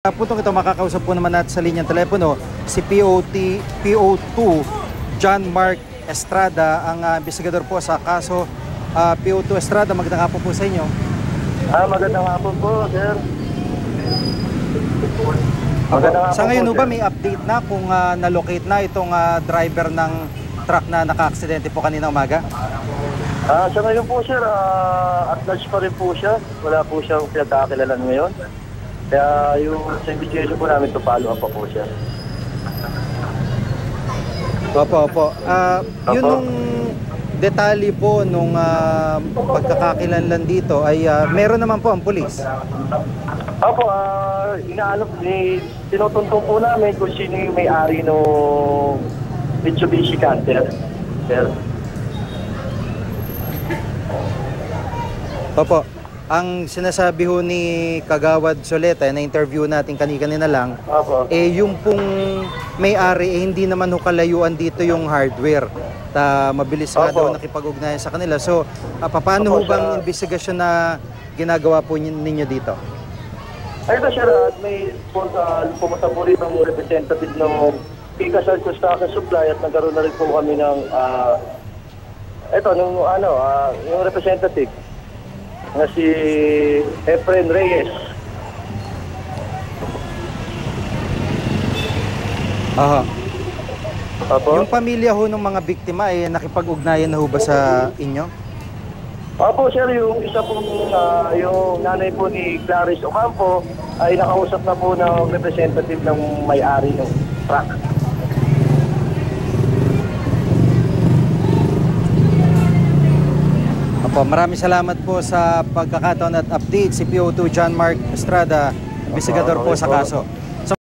Po ito makakausap po naman natin sa linyang telepono si PO2 John Mark Estrada, ang investigador po sa kaso. PO2 Estrada, magandang hapon po sa inyo. Magandang hapon po, sir. Magandang hapon sa ngayon po, ba may update na kung na-locate na itong driver ng truck na naka-aksidente po kanina umaga? Sa ngayon po, sir, at large pa rin po siya. Wala po siyang pinagkakakilalan ngayon. Kaya yung sa investigation po namin, to follow up pa po siya. Opo. Yun nung detalye po nung pagkakakilanlan dito ay meron naman po ang pulis. Opo, tinutuntong po namin kung sino yung may-ari ng Mitsubishi Canter. Sir. Opo. Ang sinasabi ho ni Kagawad Soleta na interview natin kanina lang, yung pong may-ari hindi naman ho kalayuan dito yung hardware. Mabilis nga daw nakipag-ugnayan sa kanila. So, paano ho bang investigasyon na ginagawa po ninyo dito? Ito, sir, may pumunta po rin ng representative ng Picasal Construction Supply at nagkaroon na rin po kami ng yung representative na si Efren Reyes. Aha. Opo. Yung pamilya ho ng mga biktima ay nakipag-ugnayan na ho ba sa inyo? Opo, sir, yung isa po yung nanay po ni Clarice Ocampo ay nakausap na po ng representative ng may-ari ng truck. Opo, maraming salamat po sa pagkakataon at update si PO2 John Mark Estrada, investigador po sa kaso.